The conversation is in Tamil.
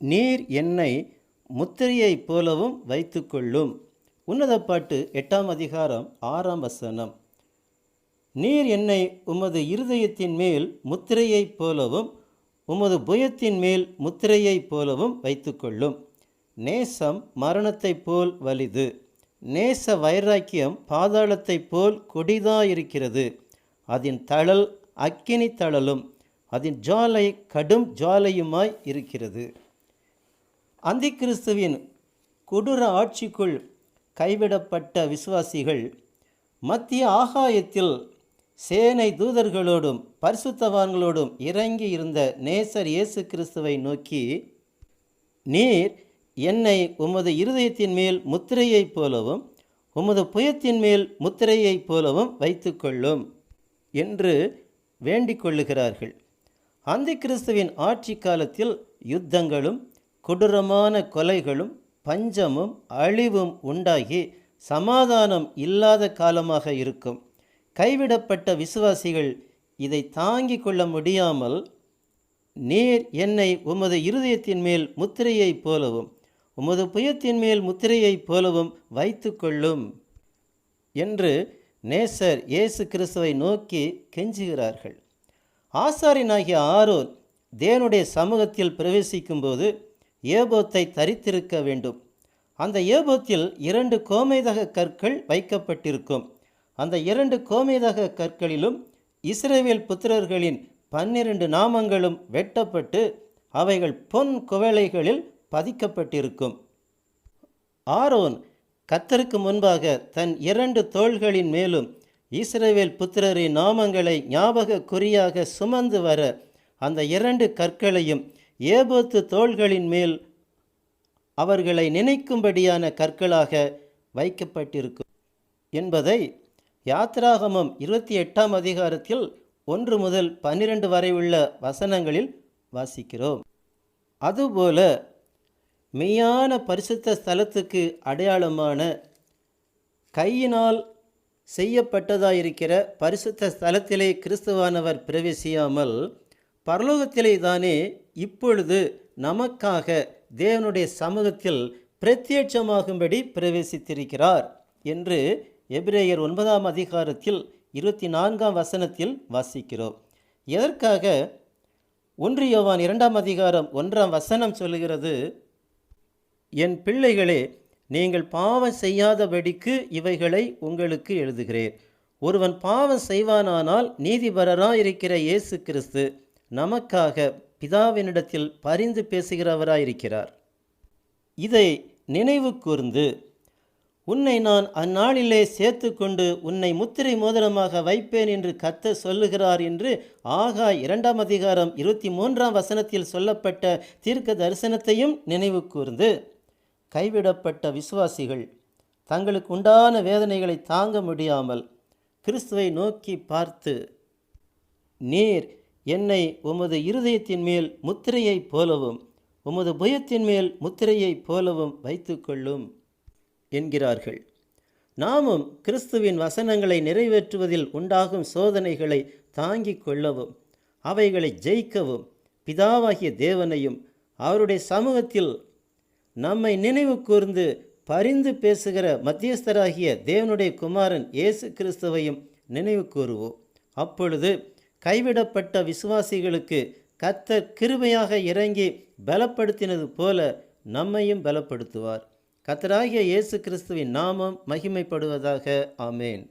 நீர் என்னை முத்திரையைப் போலவும் வைத்துக்கொள்ளும். உன்னத பாட்டு 8ஆம் அதிகாரம் 6ஆம் வசனம். நீர் என்னை உமது இருதயத்தின் மேல் முத்திரையைப் போலவும் உமது புயத்தின் மேல் முத்திரையைப் போலவும் வைத்துக்கொள்ளும். நேசம் மரணத்தைப் போல் வலிது, நேச வைராக்கியம் பாதாளத்தைப் போல் கொடிதாயிருக்கிறது. அதன் தழல் அக்கினி தழலும் அதன் ஜுவாலை கடும் ஜுவாலையுமாய் இருக்கிறது. அந்திக்கிறிஸ்துவின் கொடூர ஆட்சிக்குள் கைவிடப்பட்ட விசுவாசிகள் மத்திய ஆகாயத்தில் சேனை தூதர்களோடும் பரிசுத்தவான்களோடும் இறங்கி இருந்த நேசர் இயேசு கிறிஸ்துவை நோக்கி, நீர் என்னை உமது இருதயத்தின் மேல் முத்திரையைப் போலவும் உமது புயத்தின் மேல் முத்திரையைப் போலவும் வைத்துக்கொள்ளும் என்று வேண்டிக் கொள்ளுகிறார்கள். அந்திக்கிறிஸ்துவின் ஆட்சி காலத்தில் யுத்தங்களும் கொடூரமான கொலைகளும் பஞ்சமும் அழிவும் உண்டாகி சமாதானம் இல்லாத காலமாக இருக்கும். கைவிடப்பட்ட விசுவாசிகள் இதை தாங்கிக் கொள்ள முடியாமல், நீர் என்னை உமது இருதயத்தின் மேல் முத்திரையைப் போலவும் உமது புயத்தின் மேல் முத்திரையைப் போலவும் வைத்துக்கொள்ளும் என்று நேசர் இயேசு கிறிஸ்துவை நோக்கி கெஞ்சுகிறார்கள். ஆசாரியனாகிய ஆரோன் தேவனுடைய சமூகத்தில் பிரவேசிக்கும்போது ஏபோத்தை தரித்திருக்க வேண்டும். அந்த ஏபோத்தில் 2 கோமேதக கற்கள் வைக்கப்பட்டிருக்கும். அந்த 2 கோமேதக கற்களிலும் இஸ்ரவேல் புத்திரர்களின் 12 நாமங்களும் வெட்டப்பட்டு அவைகள் பொன் குவளைகளில் பதிக்கப்பட்டிருக்கும். ஆரோன் கர்த்தருக்கு முன்பாக தன் 2 தோள்களின் மேலும் இஸ்ரவேல் புத்திரரின் நாமங்களை ஞாபக குறியாக சுமந்து வர அந்த 2 கற்களையும் ஏபோத்து தோள்களின் மேல் அவர்களை நினைக்கும்படியான கற்களாக வைக்கப்பட்டிருக்கும் என்பதை யாத்திராகமம் 28ஆம் அதிகாரத்தில் 1 முதல் 12 வரை உள்ள வசனங்களில் வாசிக்கிறோம். அதுபோல மெய்யான பரிசுத்த ஸ்தலத்துக்கு அடையாளமான கையினால் செய்யப்பட்டதாயிருக்கிற பரிசுத்த ஸ்தலத்திலே கிறிஸ்துவானவர் பிரவேசியாமல் பரலோகத்திலே தானே இப்பொழுது நமக்காக தேவனுடைய சமூகத்தில் பிரத்யட்சமாகும்படி பிரவேசித்திருக்கிறார் என்று எபிரேயர் 9ஆம் அதிகாரத்தில் 24ஆம் வசனத்தில் வாசிக்கிறோம். எதற்காக 1 யோவான் 2ஆம் அதிகாரம் 1ஆம் வசனம் சொல்லுகிறது, என் பிள்ளைகளே, நீங்கள் பாவம் செய்யாதபடிக்கு இவைகளை உங்களுக்கு எழுதுகிறேன். ஒருவன் பாவம் செய்வானானால் நீதிபரராயிருக்கிற இயேசு கிறிஸ்து நமக்காக பிதாவினிடத்தில் பரிந்து பேசுகிறவராயிருக்கிறார். இதை நினைவு கூர்ந்து, உன்னை நான் அந்நாளிலே சேர்த்து கொண்டு உன்னை முத்திரை மோதிரமாக வைப்பேன் என்று கர்த்தர் சொல்லுகிறார் என்று ஆகாய் 2ஆம் அதிகாரம் 23ஆம் வசனத்தில் சொல்லப்பட்ட தீர்க்க தரிசனத்தையும் நினைவு கூர்ந்து, கைவிடப்பட்ட விசுவாசிகள் தங்களுக்கு உண்டான வேதனைகளை தாங்க முடியாமல் கிறிஸ்துவை நோக்கி பார்த்து, நீர் என்னை உமது இருதயத்தின் மேல் முத்திரையைப் போலவும் உமது புயத்தின் மேல் முத்திரையைப் போலவும் வைத்துக்கொள்ளும் என்கிறார்கள். நாமும் கிறிஸ்துவின் வசனங்களை நிறைவேற்றுவதில் உண்டாகும் சோதனைகளை தாங்கிக் கொள்ளவும் அவைகளை ஜெயிக்கவும் பிதாவாகிய தேவனையும் அவருடைய சமூகத்தில் நம்மை நினைவு கூர்ந்து பரிந்து பேசுகிற மத்தியஸ்தராகிய தேவனுடைய குமாரன் இயேசு கிறிஸ்துவையும் நினைவு கூறுவோம். அப்பொழுது கைவிடப்பட்ட விசுவாசிகளுக்கு கர்த்தர் கிருபையாக இறங்கி பலப்படுத்தினது போல நம்மையும் பலப்படுத்துவார். கர்த்தராகிய இயேசு கிறிஸ்துவின் நாமம் மகிமைப்படுவதாக. ஆமேன்.